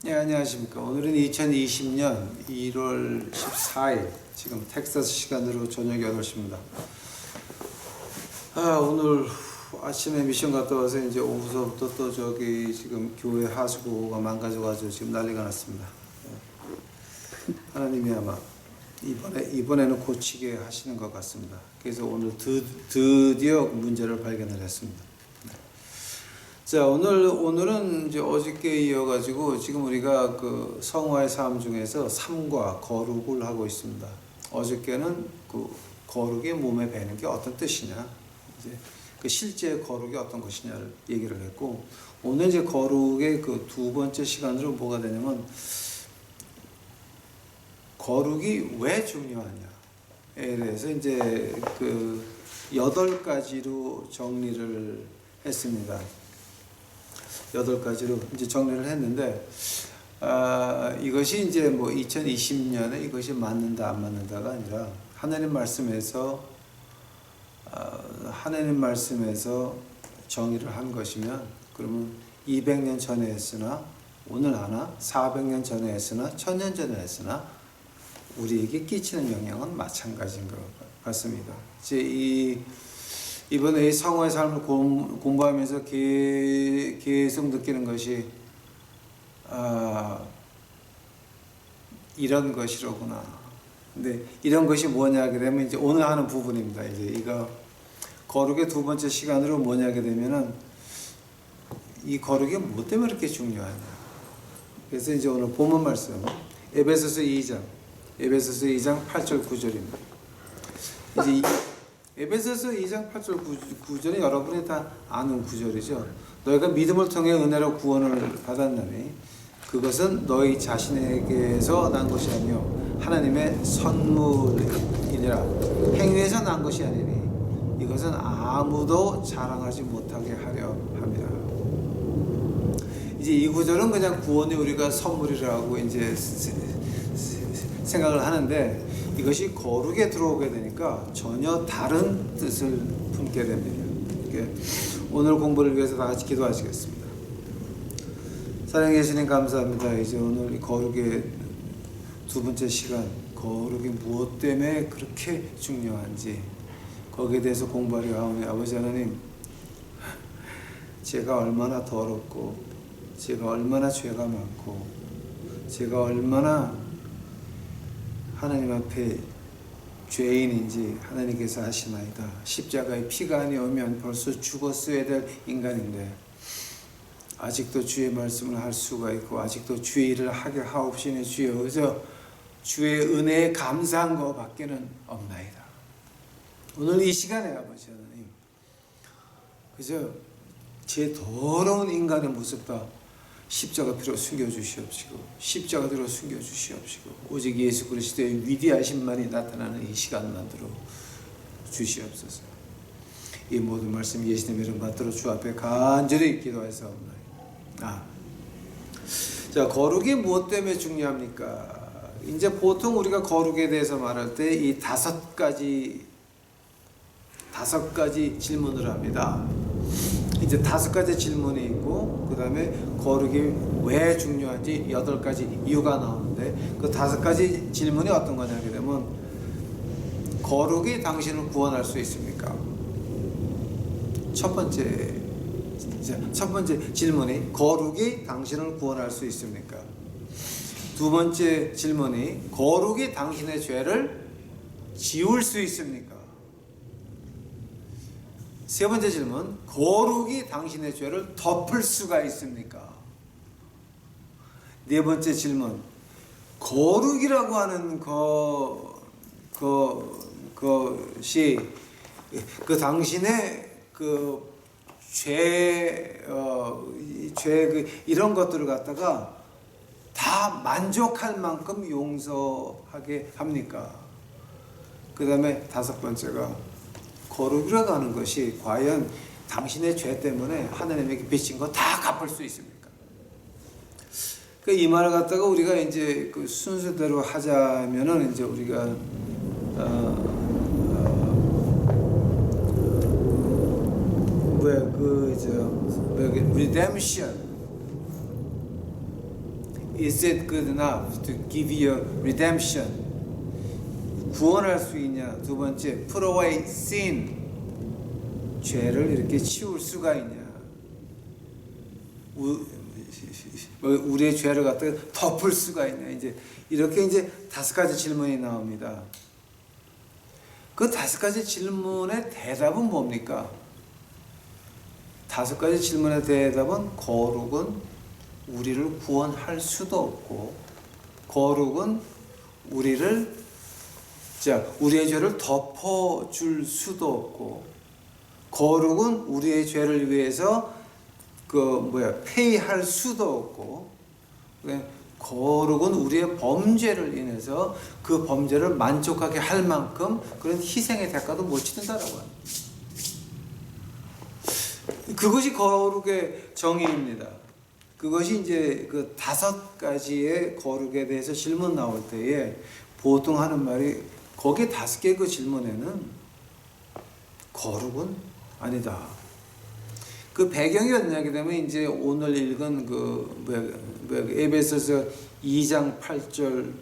네, 안녕하십니까. 오늘은 2020년 1월 14일, 지금 텍사스 시간으로 저녁 8시입니다. 오늘 아침에 미션 갔다 와서 이제 오후서부터 또 저기 지금 교회 하수구가 망가져가지고 지금 난리가 났습니다. 하나님이 아마 이번에는 고치게 하시는 것 같습니다. 그래서 오늘 드디어 문제를 발견을 했습니다. 자, 오늘은 이제 어저께 이어가지고 지금 우리가 그 성화의 삶 중에서 삶과 거룩을 하고 있습니다. 어저께는 그 거룩이 몸에 배는 게 어떤 뜻이냐, 이제 그 실제 거룩이 어떤 것이냐를 얘기를 했고, 오늘 이제 거룩의 그 두 번째 시간으로 뭐가 되냐면, 거룩이 왜 중요하냐에 대해서 이제 그 8가지로 정리를 했습니다. 8가지로 이제 정리를 했는데, 이것이 이제 뭐 2020년에 이것이 맞는다 안 맞는다가 아니라 하나님 말씀에서 정의를 한 것이면, 그러면 200년 전에 했으나 오늘 하나, 400년 전에 했으나 1000년 전에 했으나 우리에게 끼치는 영향은 마찬가지인 것 같습니다. 이번에 이 성화의 삶을 공부하면서 계속 느끼는 것이, 이런 것이로구나. 근데 이런 것이 뭐냐 하게 되면 이제 오늘 하는 부분입니다. 이제 이거 거룩의 두 번째 시간으로 뭐냐 하게 되면은, 이 거룩이 뭐 때문에 이렇게 중요하냐. 그래서 이제 오늘 본문 말씀 에베소서 2장 8절 9절입니다. 이제 에베소서 2장 8절 9절은 여러분이 다 아는 구절이죠. 너희가 믿음을 통해 은혜로 구원을 받았나니 그것은 너희 자신에게서 난 것이 아니요 하나님의 선물이니라. 행위에서 난 것이 아니니 이것은 아무도 자랑하지 못하게 하려 함이라. 이제 이 구절은 그냥 구원이 우리가 선물이라고 이제 생각을 하는데, 이것이 거룩에 들어오게 되니까 전혀 다른 뜻을 품게 됩니다. 오늘 공부를 위해서 다 같이 기도하시겠습니다. 사랑해 주님 감사합니다. 이제 오늘 거룩의 두 번째 시간, 거룩이 무엇 때문에 그렇게 중요한지 거기에 대해서 공부하려 하오니, 아버지 하나님, 제가 얼마나 더럽고 제가 얼마나 죄가 많고 제가 얼마나 하나님 앞에 죄인인지 하나님께서 아시나이다. 십자가에 피가 아니오면 벌써 죽었어야 될 인간인데 아직도 주의 말씀을 할 수가 있고 아직도 주의 일을 하게 하옵시니 주여, 그저 주의 은혜에 감사한 것밖에는 없나이다. 오늘 이 시간에 아버지 하나님, 그저 제 더러운 인간의 모습과 십자가 피로 숨겨주시옵시고 십자가 피로 숨겨주시옵시고 오직 예수 그리스도의 위대하신만이 나타나는 이 시간 만들어 주시옵소서. 이 모든 말씀 예수님의 이름 받들어 주 앞에 간절히 기도하사옵나이다. 자, 거룩이 무엇 때문에 중요합니까? 이제 보통 우리가 거룩에 대해서 말할 때 이 5가지 질문을 합니다. 이제 5가지 질문이 있고, 그 다음에 거룩이 왜 중요한지 8가지 이유가 나오는데, 그 5가지 질문이 어떤 거냐 하게 되면, 거룩이 당신을 구원할 수 있습니까? 첫 번째 질문이 거룩이 당신을 구원할 수 있습니까? 두 번째 질문이 거룩이 당신의 죄를 지울 수 있습니까? 세 번째 질문, 거룩이 당신의 죄를 덮을 수가 있습니까? 네 번째 질문, 거룩이라고 하는 것이 그 당신의 그 이런 것들을 갖다가 다 만족할 만큼 용서하게 합니까? 그 다음에 5번째가 거룩이라고 하는 것이 과연 당신의 죄 때문에 하나님에게 빚진 거 다 갚을 수 있습니까? 이 말을 갖다가 우리가 이제 그 순서대로 하자면은 이제 우리가 redemption Is it good enough to give you redemption? 구원할 수 있냐? 두 번째, put away sin. 죄를 이렇게 치울 수가 있냐? 우리의 죄를 갖다가 덮을 수가 있냐? 이제 이렇게 이제 5가지 질문이 나옵니다. 그 5가지 질문의 대답은 뭡니까? 5가지 질문의 대답은 거룩은 우리를 구원할 수도 없고, 거룩은 우리의 죄를 덮어줄 수도 없고, 거룩은 우리의 죄를 위해서 페이할 수도 없고, 거룩은 우리의 범죄를 인해서 그 범죄를 만족하게 할 만큼 그런 희생의 대가도 못 치른다라고 합니다. 그것이 거룩의 정의입니다. 그것이 이제 그 5가지의 거룩에 대해서 질문 나올 때에 보통 하는 말이, 거기에 5개 그 질문에는 거룩은 아니다. 그 배경이 어느냐게 되면 이제 오늘 읽은 에베소서 2장 8절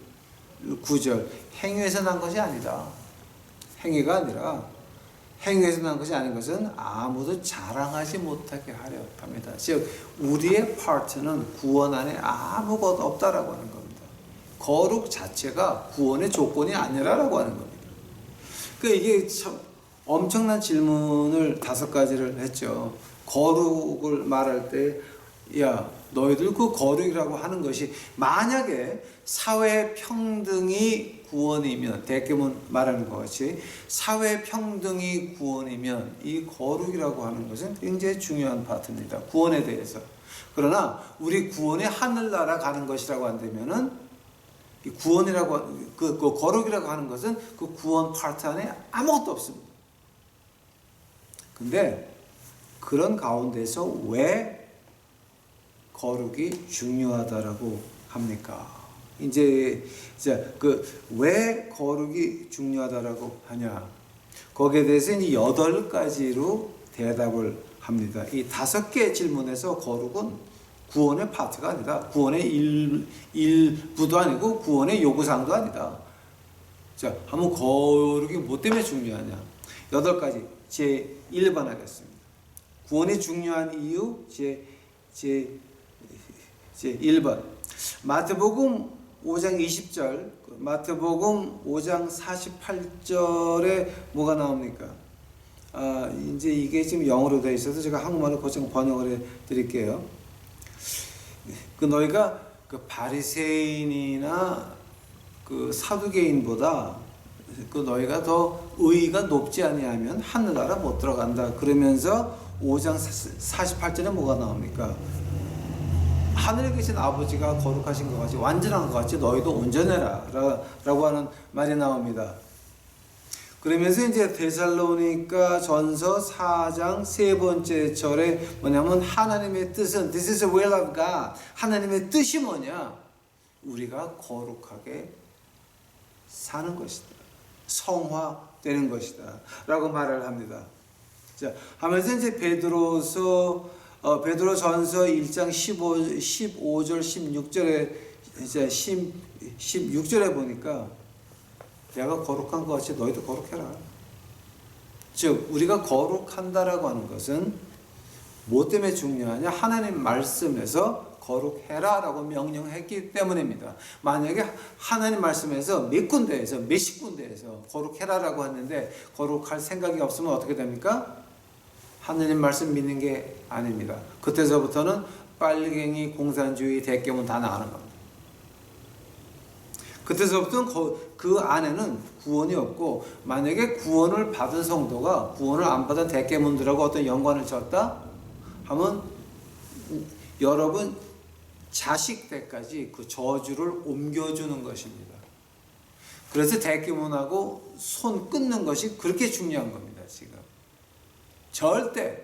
9절 행위에서 난 것이 아니다. 행위가 아니라, 행위에서 난 것이 아닌 것은 아무도 자랑하지 못하게 하려 합니다. 즉 우리의 파트는 구원 안에 아무것도 없다라고 하는 겁니다. 거룩 자체가 구원의 조건이 아니라라고 하는 겁니다. 그러니까 이게 참 엄청난 질문을 5가지를 했죠. 거룩을 말할 때, 야, 너희들 그 거룩이라고 하는 것이 만약에 사회 평등이 구원이면, 대개문 말하는 것 같이 사회 평등이 구원이면 이 거룩이라고 하는 것은 굉장히 중요한 파트입니다. 구원에 대해서. 그러나 우리 구원이 하늘나라 가는 것이라고 한다면은 이 구원이라고 그 거룩이라고 하는 것은 그 구원 파트 안에 아무것도 없습니다. 근데 그런 가운데서 왜 거룩이 중요하다라고 합니까? 이제 왜 거룩이 중요하다라고 하냐? 거기에 대해서 이제 8가지로 대답을 합니다. 이 5개 질문에서 거룩은 구원의 파트가 아니다. 구원의 일부도 아니고 구원의 요구사항도 아니다. 자, 한번 거룩이 뭐 때문에 중요하냐? 8가지 제 1번 하겠습니다. 구원이 중요한 이유 제 1번. 마태복음 5장 20절, 마태복음 5장 48절에 뭐가 나옵니까? 이제 이게 지금 영어로 되어 있어서 제가 한국말로 고정 번역을 해 드릴게요. 그 너희가 그 바리새인이나 그 사두개인보다 그 너희가 더 의의가 높지 아니하면 하늘나라 못 들어간다. 그러면서 5장 48절에 뭐가 나옵니까? 하늘에 계신 아버지가 거룩하신 것 같이, 완전한 것 같이 너희도 온전해라 라고 하는 말이 나옵니다. 그러면서 이제 데살로니가 전서 4장 3번째 절에 뭐냐면, 하나님의 뜻은 This is the will of God. 하나님의 뜻이 뭐냐? 우리가 거룩하게 사는 것이다. 성화되는 것이다 라고 말을 합니다. 자, 하면서 이제 베드로전서 1장 15절 16절에 이제 16절에 보니까, 내가 거룩한 것 같이 너희도 거룩해라. 즉 우리가 거룩한다라고 하는 것은 뭐 때문에 중요하냐? 하나님 말씀에서 거룩해라라고 명령했기 때문입니다. 만약에 하나님 말씀에서 몇 군데에서 몇십 군데에서 거룩해라라고 했는데 거룩할 생각이 없으면 어떻게 됩니까? 하나님 말씀 믿는 게 아닙니다. 그때서부터는 빨갱이, 공산주의, 대개문 다 나가는 겁니다. 그때서부터는 그 안에는 구원이 없고, 만약에 구원을 받은 성도가 구원을 안 받은 대개문들하고 어떤 연관을 졌다 하면 여러분 자식 때까지 그 저주를 옮겨주는 것입니다. 그래서 대개문하고 손 끊는 것이 그렇게 중요한 겁니다. 지금 절대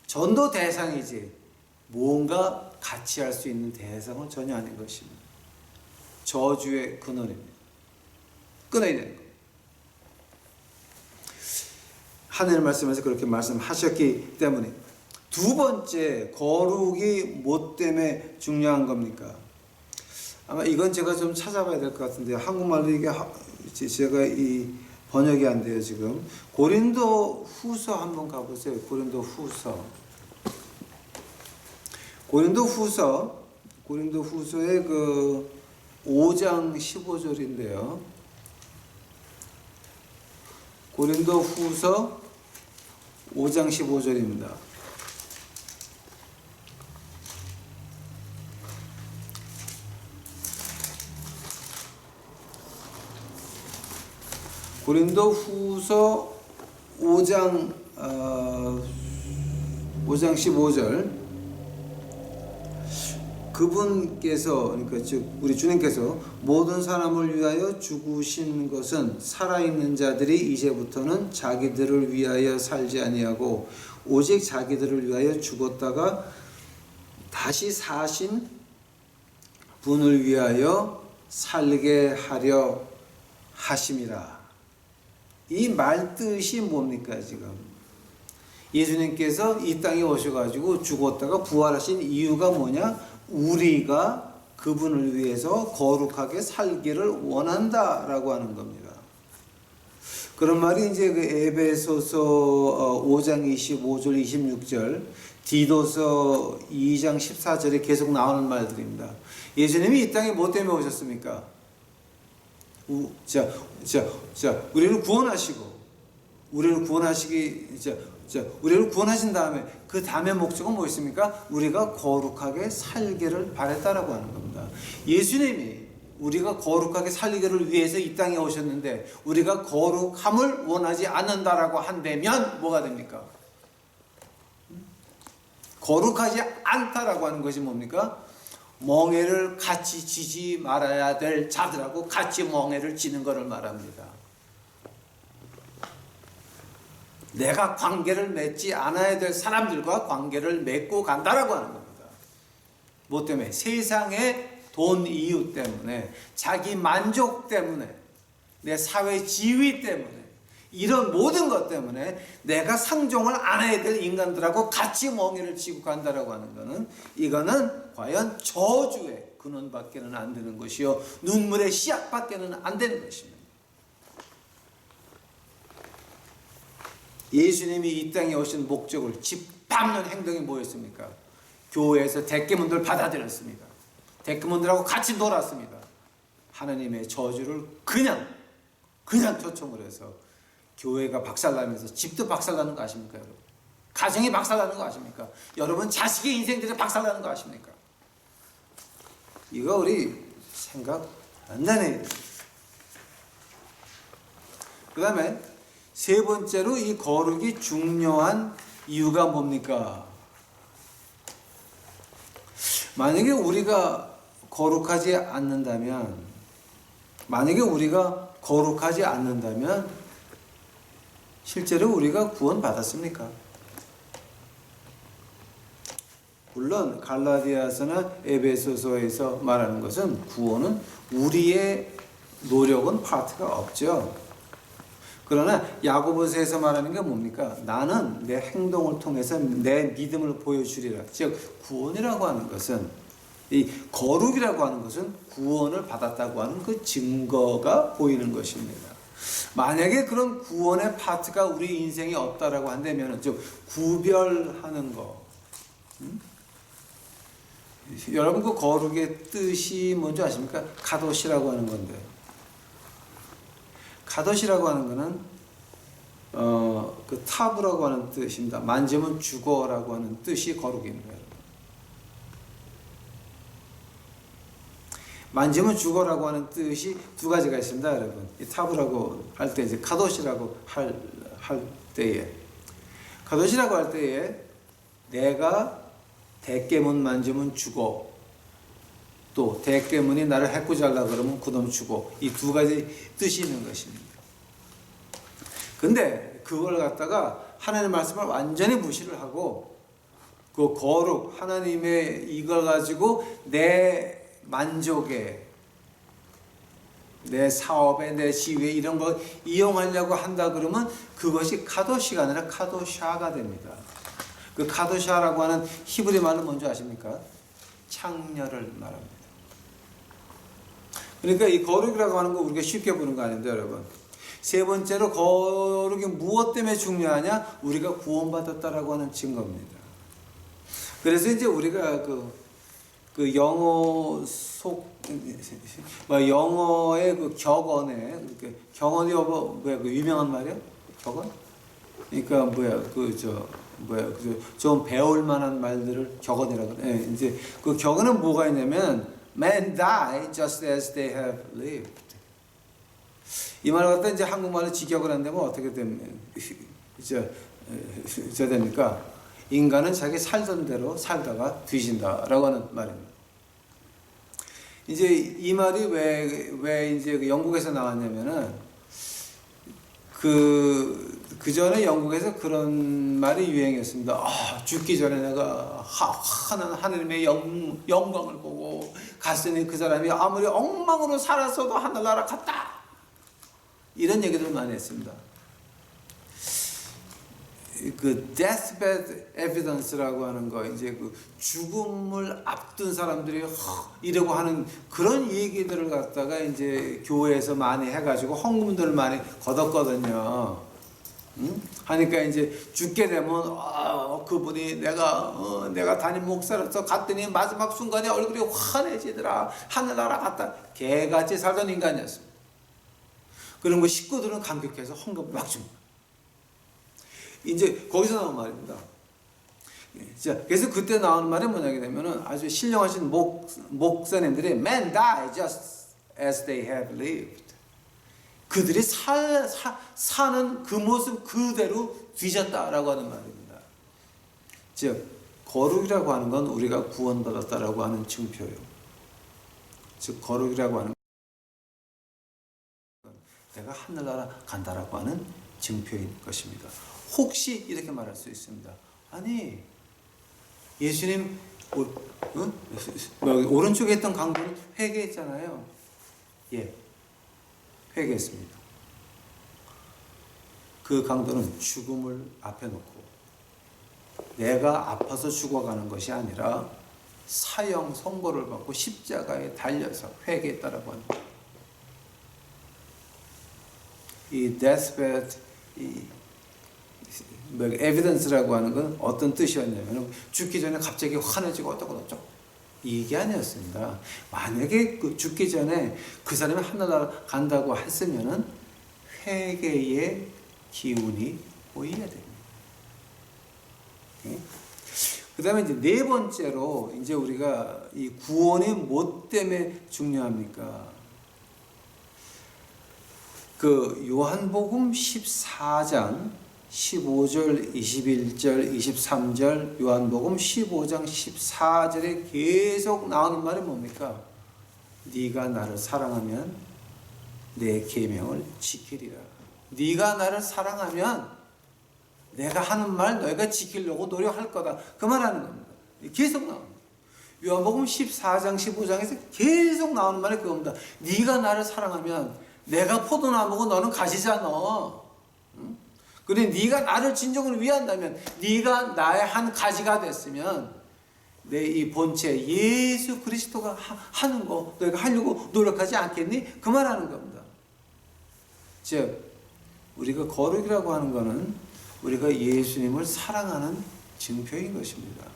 전도 대상이지 뭔가 같이 할 수 있는 대상은 전혀 아닌 것입니다. 저주의 근원입니다. 끊어야 되는 거예요. 하나님 말씀에서 그렇게 말씀하셨기 때문에. 두 번째, 거룩이 뭐 때문에 중요한 겁니까? 아마 이건 제가 좀 찾아봐야 될 것 같은데 한국말로 이게 제가 이 번역이 안 돼요 지금. 고린도 후서 한번 가보세요. 고린도 후서. 고린도 후서의 그 5장 15절인데요. 고린도 후서 5장 15절입니다. 고린도 후서 5장 15절. 그분께서, 그러니까 즉 우리 주님께서 모든 사람을 위하여 죽으신 것은 살아있는 자들이 이제부터는 자기들을 위하여 살지 아니하고 오직 자기들을 위하여 죽었다가 다시 사신 분을 위하여 살게 하려 하심이라. 이 말 뜻이 뭡니까 지금? 예수님께서 이 땅에 오셔가지고 죽었다가 부활하신 이유가 뭐냐? 우리가 그분을 위해서 거룩하게 살기를 원한다라고 하는 겁니다. 그런 말이 이제 그 에베소서 5장 25절 26절, 디도서 2장 14절에 계속 나오는 말들입니다. 예수님이 이 땅에 뭐 때문에 오셨습니까? 우리를 구원하신 다음에 그 다음에 목적은 뭐였습니까? 우리가 거룩하게 살기를 바랬다라고 하는 겁니다. 예수님이 우리가 거룩하게 살기를 위해서 이 땅에 오셨는데 우리가 거룩함을 원하지 않는다라고 한다면 뭐가 됩니까? 거룩하지 않다라고 하는 것이 뭡니까? 멍에를 같이 지지 말아야 될 자들하고 같이 멍에를 지는 것을 말합니다. 내가 관계를 맺지 않아야 될 사람들과 관계를 맺고 간다라고 하는 겁니다. 뭐 때문에? 세상의 돈 이유 때문에, 자기 만족 때문에, 내 사회 지위 때문에, 이런 모든 것 때문에 내가 상종을 안 해야 될 인간들하고 같이 멍에를 지고 간다라고 하는 것은, 이거는 과연 저주의 근원밖에는 안 되는 것이요, 눈물의 씨앗밖에는 안 되는 것입니다. 예수님이 이 땅에 오신 목적을 짓밟는 행동이 뭐였습니까? 교회에서 대개문들 받아들였습니다. 대개문들하고 같이 놀았습니다. 하나님의 저주를 그냥 초청을 해서 교회가 박살나면서 집도 박살나는 거 아십니까, 여러분? 가정이 박살나는 거 아십니까? 여러분 자식의 인생들이 박살나는 거 아십니까? 이거 우리 생각 안 나네. 그 다음에 세 번째로 이 거룩이 중요한 이유가 뭡니까? 만약에 우리가 거룩하지 않는다면, 실제로 우리가 구원받았습니까? 물론 갈라디아서나 에베소서에서 말하는 것은 구원은 우리의 노력은 파트가 없죠. 그러나 야고보서에서 말하는 게 뭡니까? 나는 내 행동을 통해서 내 믿음을 보여주리라. 즉 구원이라고 하는 것은, 이 거룩이라고 하는 것은 구원을 받았다고 하는 그 증거가 보이는 것입니다. 만약에 그런 구원의 파트가 우리 인생에 없다라고 한다면, 즉 구별하는 거. 여러분 그 거룩의 뜻이 뭔지 아십니까? 카도시라고 하는 건데, 카도시라고 하는 것은 그 타부라고 하는 뜻입니다. 만지면 죽어라고 하는 뜻이 거룩입니다. 만지면 죽어라고 하는 뜻이 두 가지가 있습니다, 여러분. 이 타부라고 할 때, 이제 카도시라고 할 때에, 카도시라고 할 때에 내가 대깨문 만지면 죽어, 또 대깨문이 나를 해코지 하려고 그러면 그놈 죽어, 이 두 가지 뜻이 있는 것입니다. 근데 그걸 갖다가 하나님의 말씀을 완전히 무시를 하고 그 거룩, 하나님의 이걸 가지고 내 만족에, 내 사업에, 내 지위에 이런 거 이용하려고 한다 그러면 그것이 카도시가 아니라 카도샤가 됩니다. 그 카도샤라고 하는 히브리 말은 뭔지 아십니까? 창녀를 말합니다. 그러니까 이 거룩이라고 하는 거 우리가 쉽게 보는 거 아닌데 여러분. 세 번째로 거룩이 무엇 때문에 중요하냐? 우리가 구원받았다라고 하는 증거입니다. 그래서 이제 우리가 그 영어의 그 격언에 경언이 뭐야 그 유명한 말이야? 격언? 그러니까 좀 배울 만한 말들을 격언이라고 해. 이제 그 격언은 뭐가 있냐면 men die just as they have lived. 이 말을 갖다 이제 한국말로 직역을 한다면 어떻게 되면 됩니까? 인간은 자기 살던 대로 살다가 뒤진다라고 하는 말입니다. 이제 이 말이 왜 이제 그 영국에서 나왔냐면은 그 전에 영국에서 그런 말이 유행했습니다. 죽기 전에 내가 하나님의 영광을 보고 갔으니 그 사람이 아무리 엉망으로 살았어도 하늘나라 갔다. 이런 얘기들 많이 했습니다. 그 deathbed evidence라고 하는 거, 이제 그 죽음을 앞둔 사람들이 이러고 하는 그런 얘기들을 갖다가 이제 교회에서 많이 해가지고 헌금들을 많이 걷었거든요. 하니까 이제 죽게 되면 그분이 내가 담임 목사로서 갔더니 마지막 순간에 얼굴이 환해지더라. 하늘나라 갔다. 개같이 살던 인간이었습니다. 그런 거 식구들은 감격해서 헌금을 막 줍니다. 이제 거기서 나온 말입니다. 자, 그래서 그때 나오는 말이 뭐냐게 되면은 아주 신령하신 목사님들이 men die just as they have lived. 그들이 사는 그 모습 그대로 뒤졌다라고 하는 말입니다. 즉 거룩이라고 하는 건 우리가 구원받았다라고 하는 증표예요. 즉 거룩이라고 하는 건 내가 하늘나라 간다라고 하는 증표인 것입니다. 혹시 이렇게 말할 수 있습니다. 아니 예수님 오른쪽에 있던 강도는 회개했잖아요. 예, 회개했습니다. 그 강도는 죽음을 앞에 놓고 내가 아파서 죽어가는 것이 아니라 사형 선고를 받고 십자가에 달려서 회개했다라고 합니다. 이 deathbed evidence라고 하는 건 어떤 뜻이었냐면 죽기 전에 갑자기 환해지고 어쩌고 이게 아니었습니다. 만약에 그 죽기 전에 그 사람이 하늘나라 간다고 했으면은 회개의 기운이 보여야 됩니다. 그 다음에 이제 네 번째로 이제 우리가 이 구원이 뭐 때문에 중요합니까? 그 요한복음 14장 15절, 21절, 23절, 요한복음 15장 14절에 계속 나오는 말이 뭡니까? 네가 나를 사랑하면 내 계명을 지키리라. 네가 나를 사랑하면 내가 하는 말 너희가 지키려고 노력할 거다. 그 말하는 겁니다. 계속 나옵니다. 요한복음 14장 15장에서 계속 나오는 말이 그겁니다. 네가 나를 사랑하면 내가 포도나무고 너는 가지잖아. 그래 네가 나를 진정으로 위한다면 네가 나의 한 가지가 됐으면 내 이 본체 예수 그리스도가 하는 거 너희가 하려고 노력하지 않겠니? 그 말하는 겁니다. 즉 우리가 거룩이라고 하는 것은 우리가 예수님을 사랑하는 증표인 것입니다.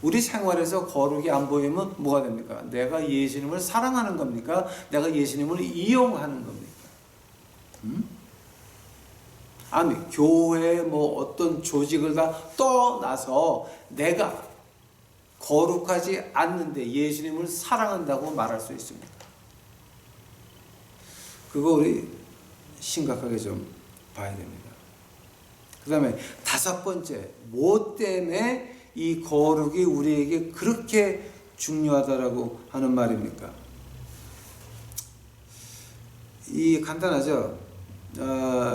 우리 생활에서 거룩이 안 보이면 뭐가 됩니까? 내가 예수님을 사랑하는 겁니까? 내가 예수님을 이용하는 겁니까? 아니 교회 뭐 어떤 조직을 다 떠나서 내가 거룩하지 않는데 예수님을 사랑한다고 말할 수 있습니다. 그거 우리 심각하게 좀 봐야 됩니다. 그 다음에 다섯 번째, 뭐 때문에 이 거룩이 우리에게 그렇게 중요하다라고 하는 말입니까? 이 간단하죠.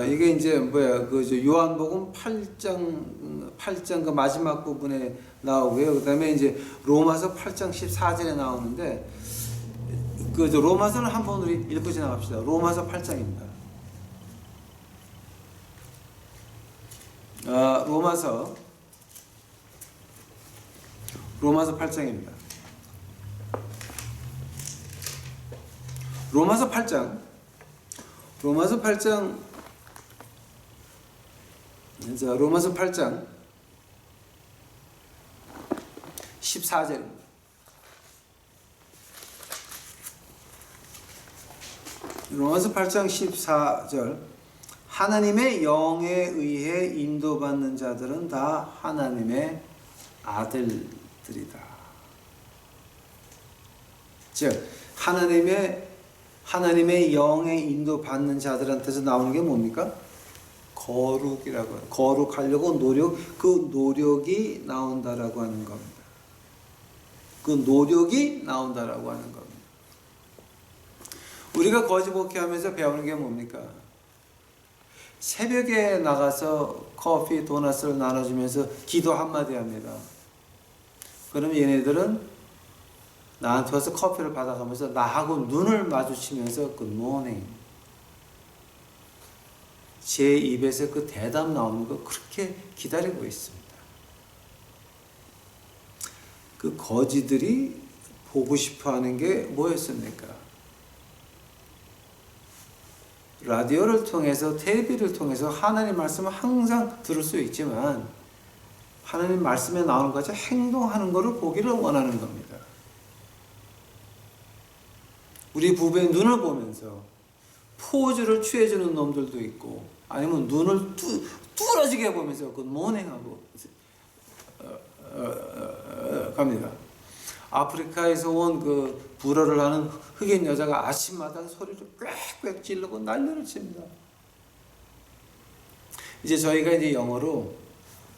이게 이제 그 요한복음 8장 그 마지막 부분에 나오고요. 그 다음에 이제 로마서 8장 14절에 나오는데 그 로마서는 한번 우리 읽고 지나갑시다. 로마서 8장입니다. 로마서 8장입니다. 로마서 8장 로마서 8장 14절입니다. 로마서 8장 14절 하나님의 영에 의해 인도받는 자들은 다 하나님의 아들들이다. 즉 하나님의 영에 인도받는 자들한테서 나오는 게 뭡니까? 거룩이라고 해요. 거룩하려고 그 노력이 나온다라고 하는 겁니다. 그 노력이 나온다라고 하는 겁니다. 우리가 거지 목회하면서 배우는 게 뭡니까? 새벽에 나가서 커피, 도넛을 나눠주면서 기도 한마디 합니다. 그러면 얘네들은 나한테 와서 커피를 받아가면서 나하고 눈을 마주치면서 굿모닝. 제 입에서 그 대답 나오는 거 그렇게 기다리고 있습니다. 그 거지들이 보고 싶어 하는 게 뭐였습니까? 라디오를 통해서, 텔레비를 통해서 하나님 말씀을 항상 들을 수 있지만 하나님 말씀에 나오는 것처럼 행동하는 것을 보기를 원하는 겁니다. 우리 부부의 눈을 보면서 포즈를 취해주는 놈들도 있고 아니면 눈을 뚫어지게 보면서 굿모닝하고 갑니다. 아프리카에서 온 그 불어를 하는 흑인 여자가 아침마다 소리를 꽥꽥 지르고 난리를 칩니다. 이제 저희가 이제 영어로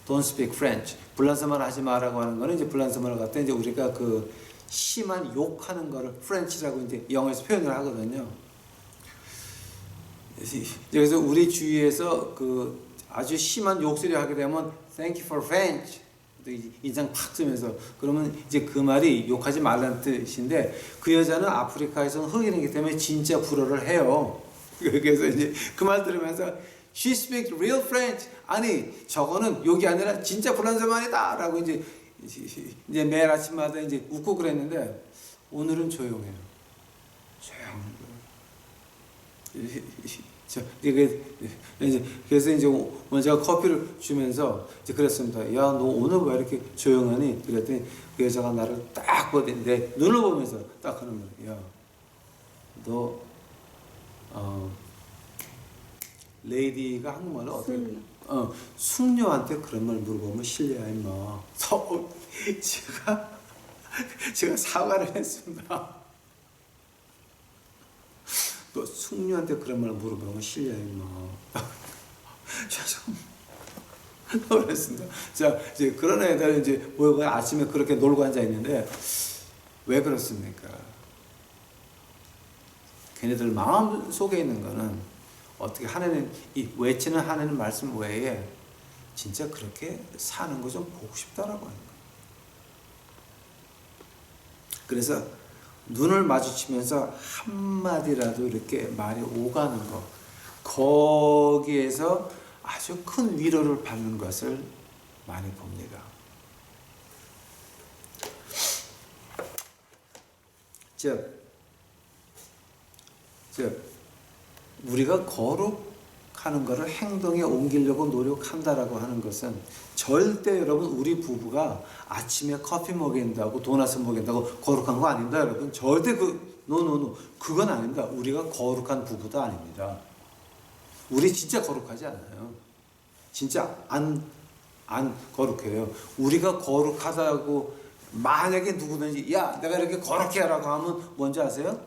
Don't speak French, 불란서말 하지 마라고 하는 거는 이제 불란서말을 갖다 이제 우리가 그 심한 욕하는 거를 프렌치라고 이제 영어에서 표현을 하거든요. 그래서 우리 주위에서 그 아주 심한 욕설이 하게 되면 Thank you for French. 인상 팍 쓰면서 그러면 이제 그 말이 욕하지 말라는 뜻인데 그 여자는 아프리카에서는 흑인이기 때문에 진짜 불어를 해요. 그래서 이제 그 말 들으면서 She speaks real French. 아니 저거는 욕이 아니라 진짜 불란서말이다 라고 이제 매일 아침마다 이제 웃고 그랬는데 오늘은 조용해요. 그래서 이제 오늘 제가 커피를 주면서 이제 그랬습니다. 야, 너 오늘 왜 이렇게 조용하니? 그랬더니 그 여자가 나를 딱 보는데 눈을 보면서 딱 하는 거예요. 야, 너 레이디가 한국말로 어떻게? 숙녀한테 그런 말 물어보면 실례야 임마. 제가 사과를 했습니다. 너 숙녀한테 그런 말 물어보면 실례야 임마. 죄송합니다. 그랬습니다. 자, 이제 그런 애들 이제 모여서 아침에 그렇게 놀고 앉아 있는데 왜 그렇습니까? 걔네들 마음 속에 있는 거는 어떻게 하나님 이 외치는 하나님 말씀 외에 진짜 그렇게 사는 거 좀 보고 싶다라고 하는 거예요. 그래서 눈을 마주치면서 한마디라도 이렇게 말이 오가는 거, 거기에서 아주 큰 위로를 받는 것을 많이 봅니다. 즉 우리가 거룩하는 것을 행동에 옮기려고 노력한다라고 하는 것은 절대 여러분 우리 부부가 아침에 커피 먹인다고 도넛 먹인다고 거룩한 거 아닙니다. 여러분 절대 그건 아닙니다. 우리가 거룩한 부부도 아닙니다. 우리 진짜 거룩하지 않아요. 진짜 안 거룩해요. 우리가 거룩하다고 만약에 누구든지 야 내가 이렇게 거룩해 라고 하면 뭔지 아세요?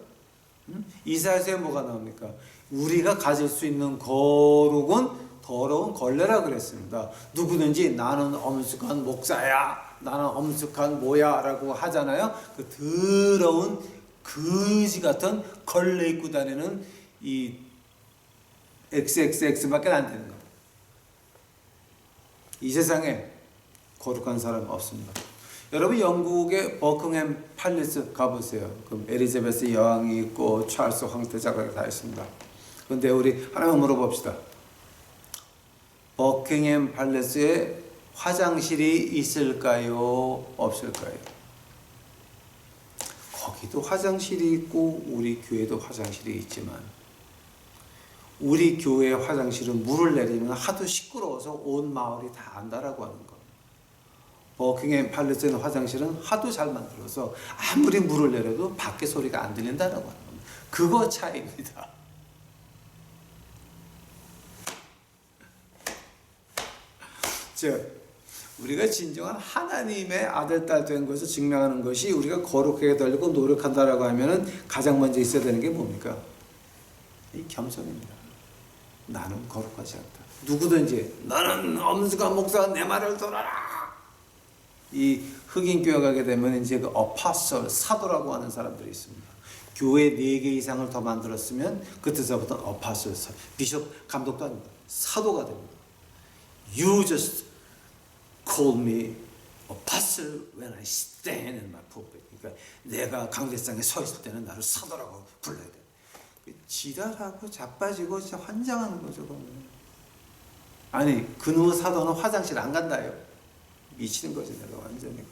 이사야서에 뭐가 나옵니까? 우리가 가질 수 있는 거룩은 더러운 걸레라 그랬습니다. 누구든지 나는 엄숙한 목사야, 나는 엄숙한 뭐야 라고 하잖아요. 그 더러운 거지 같은 걸레 입고 다니는 이 XXX밖에 안 되는 겁니다. 이 세상에 거룩한 사람 없습니다. 여러분 영국의 버킹엄 팔리스 가보세요. 그럼 엘리자베스 여왕이 있고 찰스 황태자가 다 있습니다. 그런데 우리 하나만 물어봅시다. 버킹엄 팔리스에 화장실이 있을까요? 없을까요? 거기도 화장실이 있고 우리 교회도 화장실이 있지만 우리 교회 화장실은 물을 내리면 하도 시끄러워서 온 마을이 다 안다라고 하는 거. 버킹엄 팔레스에 있는 화장실은 하도 잘 만들어서 아무리 물을 내려도 밖에 소리가 안 들린다라고 하는 겁니다. 그거 차이입니다. 즉 우리가 진정한 하나님의 아들, 딸 된 것을 증명하는 것이 우리가 거룩하게 되려고 노력한다라고 하면은 가장 먼저 있어야 되는 게 뭡니까? 이 겸손입니다. 나는 거룩하지 않다. 누구든지 나는 엄숙한 목사가 내 말을 들어라. 이 흑인 교회 가게 되면 이제 그 어파솔, 사도라고 하는 사람들이 있습니다. 교회 4개 이상을 더 만들었으면 그때서부터 어파솔, 비숍, 감독도 아닙니다. 사도가 됩니다. You just call me apostle when I stand in my pulpit. 그러니까 내가 강대상에 서 있을 때는 나를 사도라고 불러야 돼. 지랄하고 자빠지고 진짜 환장하는 거죠. 아니 그놈의 사도는 화장실 안 간다요. 미치는 거지 내가 완전히.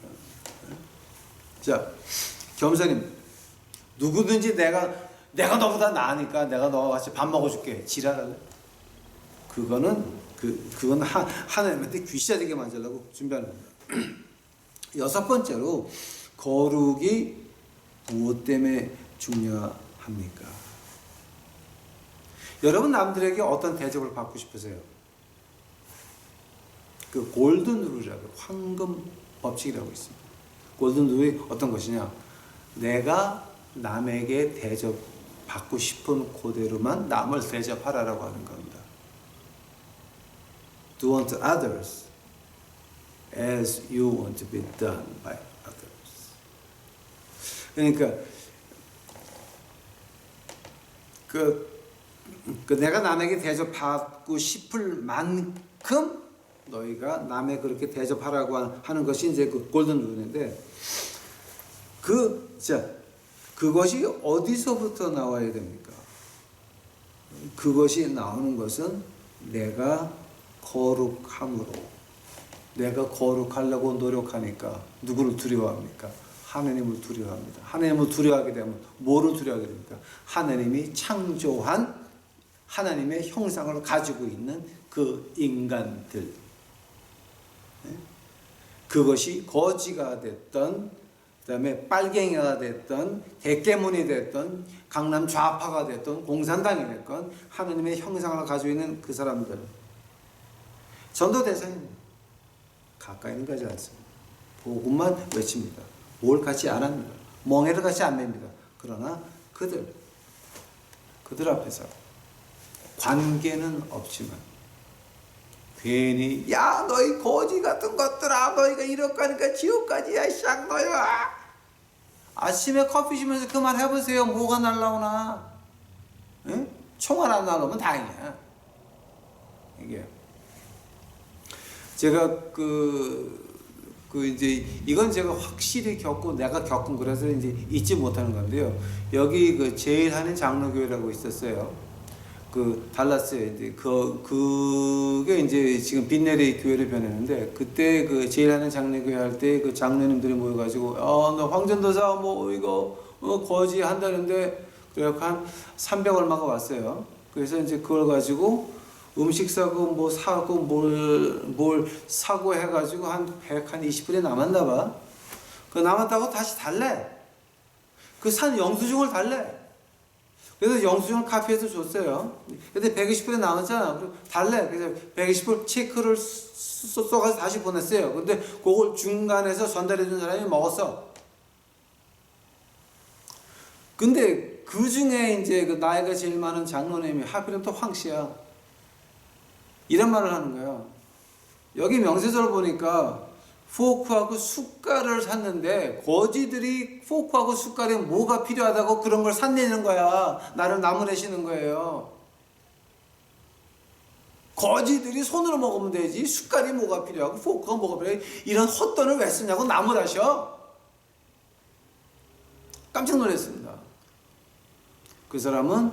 자 겸손님 누구든지 내가 너보다 나으니까 내가 너와 같이 밥 먹어줄게. 지랄할래? 그건 하나님한테 귀시되게 만들려고 준비하는 겁니다. 6번째로 거룩이 무엇 때문에 중요합니까? 여러분 남들에게 어떤 대접을 받고 싶으세요? 그 골든 룰이라고 황금 법칙이라고 있습니다. 골든 룰이 어떤 것이냐? 내가 남에게 대접받고 싶은 그대로만 남을 대접하라라고 하는 겁니다. Do unto others as you want to be done by others. 그러니까 내가 남에게 대접받고 싶을 만큼 너희가 남에 그렇게 대접하라고 하는 것이 이제 그 골든 룰인데 그것이 어디서부터 나와야 됩니까? 그것이 나오는 것은 내가 거룩함으로 내가 거룩하려고 노력하니까 누구를 두려워합니까? 하나님을 두려워합니다. 하나님을 두려워하게 되면 뭐를 두려워하게 됩니까? 하나님이 창조한 하나님의 형상을 가지고 있는 그 인간들. 그것이 거지가 됐던 그 다음에 빨갱이가 됐던 대깨문이 됐던 강남 좌파가 됐던 공산당이 됐건 하나님의 형상을 가지고 있는 그 사람들 전도 대상입니다. 가까이는 가지 않습니다. 복음만 외칩니다. 뭘 같이 안 합니다. 멍해를 같이 안 맵니다. 그러나 그들 앞에서 관계는 없지만 괜히 야 너희 거지 같은 것들아 너희가 이렇게 하니까 지옥 가지 야 쌍 너희야 아침에 커피 주면서 그만 해보세요. 뭐가 날라오나? 응? 총알 안 날라오면 다행이야. 이게 제가 이제 이건 제가 확실히 겪고 내가 겪은 그래서 이제 잊지 못하는 건데요. 여기 그 제일 하는 장로교회라고 있었어요. 그 달라스에 이제 그게 이제 지금 빈네리 교회를 변했는데 그때 그 제일 하는 장로교회 할 때 그 장로님들이 모여가지고 너 황전도사 뭐 이거 거지 한다는데 그래 한 300 얼마가 왔어요. 그래서 이제 그걸 가지고 음식 사고 뭐 사고 뭘 사고 해가지고 한 120불이 남았나 봐. 그 남았다고 다시 달래. 그 산 영수증을 달래. 그래서 영수증을 카피해서 줬어요. 근데 120불이 남았잖아. 그럼 달래. 그래서 120불 체크를 써가지고 다시 보냈어요. 근데 그걸 중간에서 전달해준 사람이 먹었어. 근데 그 중에 이제 그 나이가 제일 많은 장로님이 하필이면 또 황씨야. 이런 말을 하는 거예요. 여기 명세서를 보니까 포크하고 숟갈을 샀는데 거지들이 포크하고 숟갈에 뭐가 필요하다고 그런 걸 샀내는 거야. 나를 나무래시는 거예요. 거지들이 손으로 먹으면 되지 숟갈이 뭐가 필요하고 포크가 뭐가 필요해. 이런 헛돈을 왜 쓰냐고 나무라셔. 깜짝 놀랐습니다. 그 사람은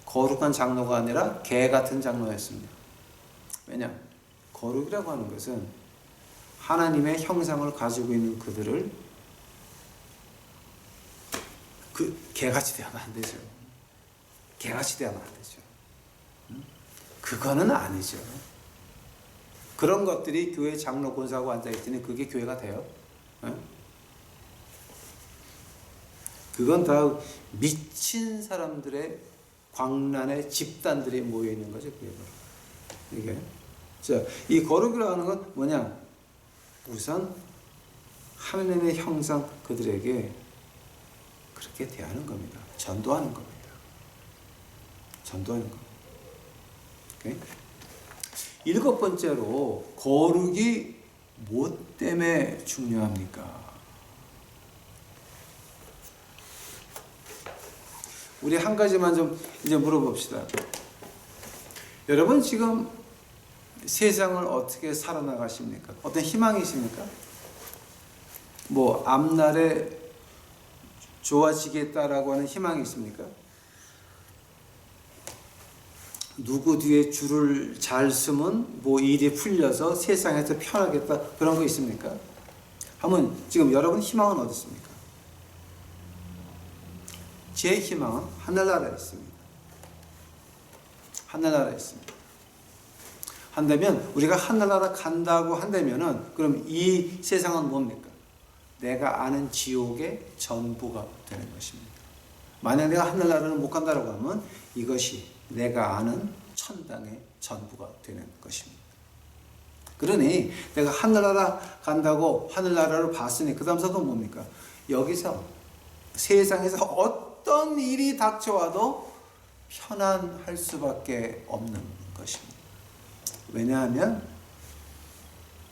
거룩한 장로가 아니라 개 같은 장로였습니다. 왜냐? 거룩이라고 하는 것은 하나님의 형상을 가지고 있는 그들을 그 개같이 되면 안 되죠. 개같이 되면 안 되죠. 그거는 아니죠. 그런 것들이 교회 장로 권사하고 앉아있으니 그게 교회가 돼요? 그건 다 미친 사람들의 광란의 집단들이 모여 있는 거죠. 이게. 자, 이 거룩이라고 하는 건 뭐냐? 우선 하나님의 형상 그들에게 그렇게 대하는 겁니다. 전도하는 겁니다. 전도하는 겁니다. 오케이? 7번째로 거룩이 뭐 때문에 중요합니까? 우리 한 가지만 좀 이제 물어봅시다. 여러분 지금 세상을 어떻게 살아나가십니까? 어떤 희망이 있습니까? 뭐 앞날에 좋아지겠다라고 하는 희망이 있습니까? 누구 뒤에 줄을 잘 서면 뭐 일이 풀려서 세상에서 편하겠다 그런 거 있습니까? 한번 지금 여러분 희망은 어디 있습니까? 제 희망은 하늘나라에 있습니다. 하늘나라에 있습니다. 한다면 우리가 하늘나라 간다고 한다면은 그럼 이 세상은 뭡니까? 내가 아는 지옥의 전부가 되는 것입니다. 만약 내가 하늘나라를 못 간다고 하면 이것이 내가 아는 천당의 전부가 되는 것입니다. 그러니 내가 하늘나라 간다고 하늘나라를 봤으니 그 다음서도 뭡니까? 여기서 세상에서 어떤 일이 닥쳐와도 편안할 수밖에 없는 것입니다. 왜냐하면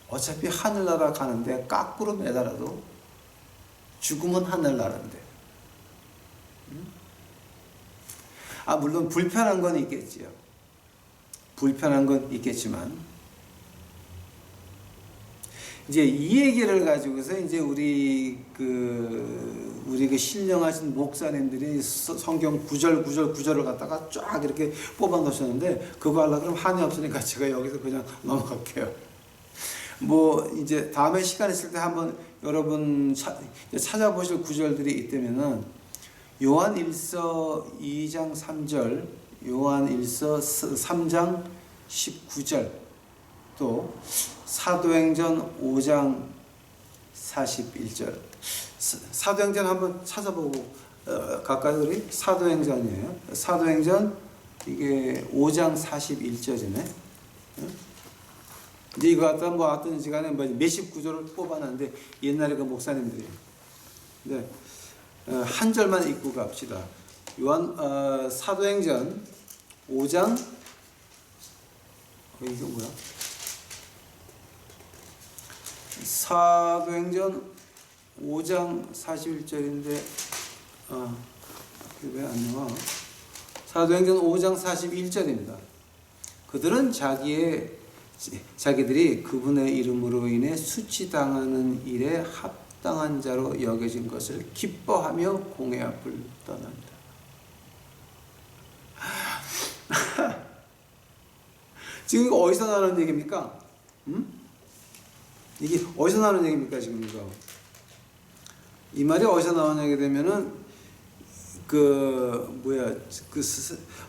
어차피 하늘나라 가는데 까꾸로 매달아도 죽음은 하늘나라인데. 물론 불편한 건 있겠지요. 불편한 건 있겠지만 이제 이 얘기를 가지고서 이제 우리 그 신령하신 목사님들이 성경 구절을 갖다가 쫙 이렇게 뽑아 놓으셨는데 그거 하려고 그러면 한이 없으니까 제가 여기서 그냥 넘어갈게요. 뭐 이제 다음에 시간 있을 때 한번 여러분 찾아보실 구절들이 있다면은 요한일서 2장 3절, 요한일서 3장 19절, 또 사도행전 5장 41절. 사도행전 한번 찾아보고 가까이 우리 사도행전이에요. 사도행전 이게 5장 41절이네. 이제 이거 갖다 뭐 어떤 시간에 몇십 구절을 뽑아놨는데 옛날에 그 목사님들이. 네. 한 절만 읽고 갑시다. 사도행전 5장 이게 뭐야? 사도행전 5장 41절인데 왜 안 나와? 사도행전 5장 41절입니다. 그들은 자기들이 그분의 이름으로 인해 수치당하는 일에 합당한 자로 여겨진 것을 기뻐하며 공회 앞을 떠납니다. 지금 이거 어디서 나오는 얘기입니까? 이게 어디서 나오는 얘기입니까? 지금 이거 이 말이 어디서 나오냐게 되면은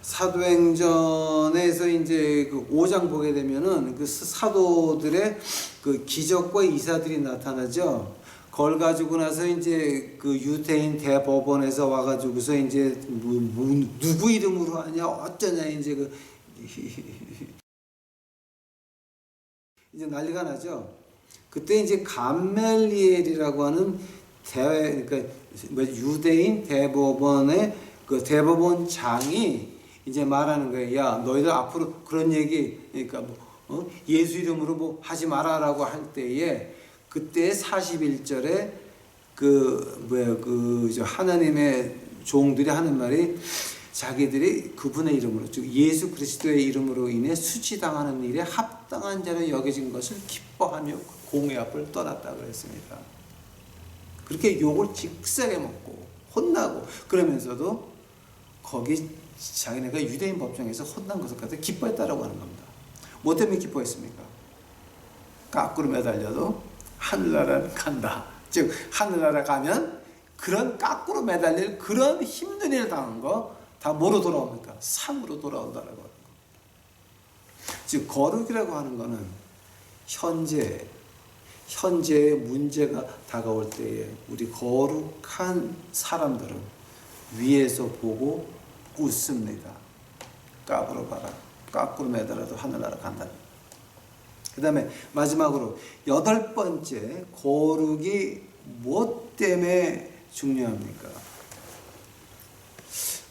사도행전에서 이제 그 5장 보게 되면은 그 사도들의 그 기적과 이사들이 나타나죠. 그걸 가지고 나서 이제 그 유대인 대법원에서 와가지고서 이제 누구 이름으로 하냐 어쩌냐 이제 이제 난리가 나죠. 그때 이제 감멜리엘이라고 하는 그러니까 유대인 대법원의 그 대법원장이 이제 말하는 거예요. 야, 너희들 앞으로 그런 얘기, 그러니까 예수 이름으로 뭐 하지 마라라고 할 때에 그때 41절에 하나님의 종들이 하는 말이 자기들이 그분의 이름으로, 즉 예수 그리스도의 이름으로 인해 수치당하는 일에 합당한 자로 여겨진 것을 기뻐하며 공회 앞을 떠났다 그랬습니다. 그렇게 욕을 직세게 먹고 혼나고 그러면서도 거기 자기네가 유대인 법정에서 혼난 것을 갖다 기뻐했다라고 하는 겁니다. 뭐 때문에 기뻐했습니까? 까꾸로 매달려도 하늘나라는 간다. 즉 하늘나라 가면 그런 깎으로 매달릴 그런 힘든 일을 당한 거 다 뭐로 돌아옵니까? 상으로 돌아온다라고 하는 거. 즉 거룩이라고 하는 거는 현재의 문제가 다가올 때에 우리 거룩한 사람들은 위에서 보고 웃습니다. 깎으로 봐라. 깎으로 매달아도 하늘나라 간다. 그 다음에 마지막으로 8번째, 거룩이 무엇 때문에 중요합니까?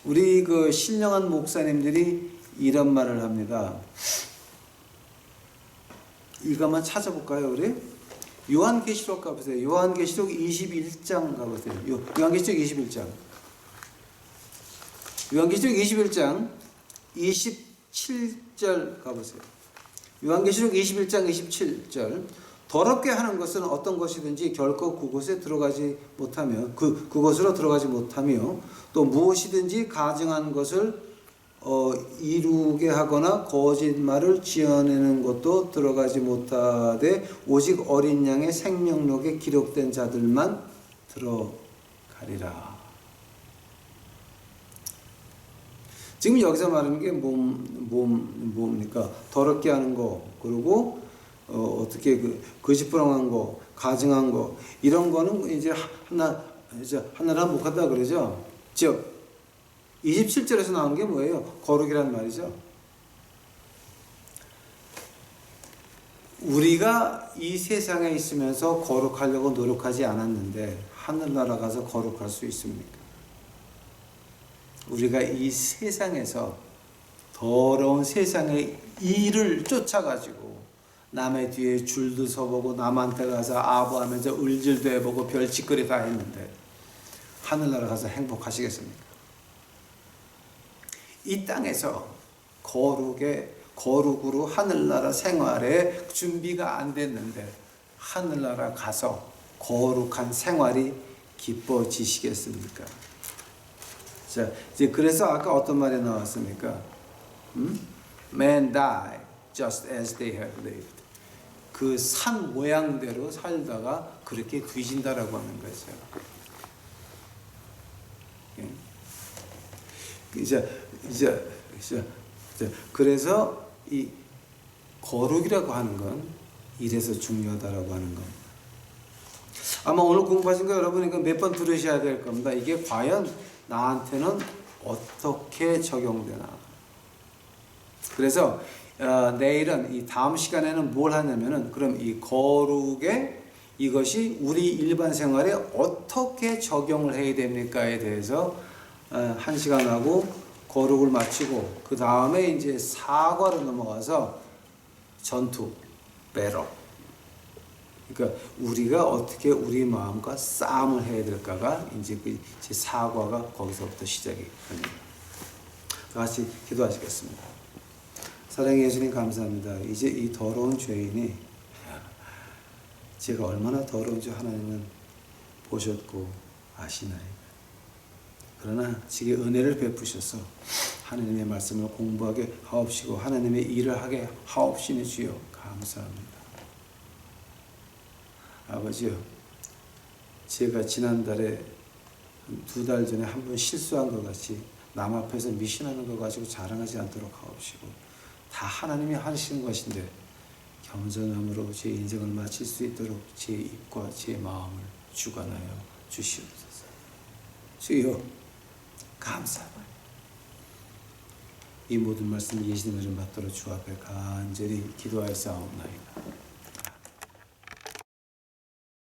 우리 그 신령한 목사님들이 이런 말을 합니다. 이거 한번 찾아볼까요, 우리? 요한계시록 가보세요. 요한계시록 21장 가보세요. 요한계시록 21장. 요한계시록 21장 27절 가보세요. 요한계시록 21장 27절. 더럽게 하는 것은 어떤 것이든지 결코 그곳에 들어가지 못하며 그곳으로 들어가지 못하며 또 무엇이든지 가증한 것을 이루게 하거나 거짓말을 지어내는 것도 들어가지 못하되 오직 어린 양의 생명록에 기록된 자들만 들어가리라. 지금 여기서 말하는 게 뭡니까? 더럽게 하는 거, 그리고 어떻게 거짓부렁한 거, 가증한 거, 이런 거는 이제 하나를 못한다 그러죠. 즉 27절에서 나온 게 뭐예요? 거룩이란 말이죠. 우리가 이 세상에 있으면서 거룩하려고 노력하지 않았는데 하늘나라 가서 거룩할 수 있습니까? 우리가 이 세상에서 더러운 세상의 일을 쫓아가지고 남의 뒤에 줄도 서보고 남한테 가서 아부하면서 을질도 해보고 별짓거리 다 했는데 하늘나라 가서 행복하시겠습니까? 이 땅에서 거룩으로 하늘나라 생활에 준비가 안 됐는데 하늘나라 가서 거룩한 생활이 기뻐지시겠습니까? 자, 이제 그래서 아까 어떤 말이 나왔습니까? Man die just as they have lived. 그 산 모양대로 살다가 그렇게 뒤진다라고 하는 거죠. 그래서 이 거룩이라고 하는 건 이래서 중요하다라고 하는 겁니다. 아마 오늘 공부하신 거 여러분이 몇 번 들으셔야 될 겁니다. 이게 과연 나한테는 어떻게 적용되나. 그래서 내일은 이 다음 시간에는 뭘 하냐면은 그럼 이 거룩에 이것이 우리 일반 생활에 어떻게 적용을 해야 됩니까에 대해서 한 시간 하고 거룩을 마치고 그 다음에 이제 사과로 넘어가서 전투, 배러. 그러니까 우리가 어떻게 우리 마음과 싸움을 해야 될까가 이제 그 사과가 거기서부터 시작이 됩니다. 같이 기도하시겠습니다. 사랑의 예수님 감사합니다. 이제 이 더러운 죄인이 제가 얼마나 더러운지 하나님은 보셨고 아시나이다. 그러나 제게 은혜를 베푸셔서 하나님의 말씀을 공부하게 하옵시고 하나님의 일을 하게 하옵시니 주여 감사합니다. 아버지요, 제가 지난달에 2달 전에 한 번 실수한 것 같이 남 앞에서 미신하는 것 가지고 자랑하지 않도록 하옵시고 다 하나님이 하시는 것인데 겸손함으로 제 인생을 마칠 수 있도록 제 입과 제 마음을 주관하여 주시옵소서. 주여 감사합니다. 이 모든 말씀 예수님의 이름 받들어 주 앞에 간절히 기도하여 싸움나이다.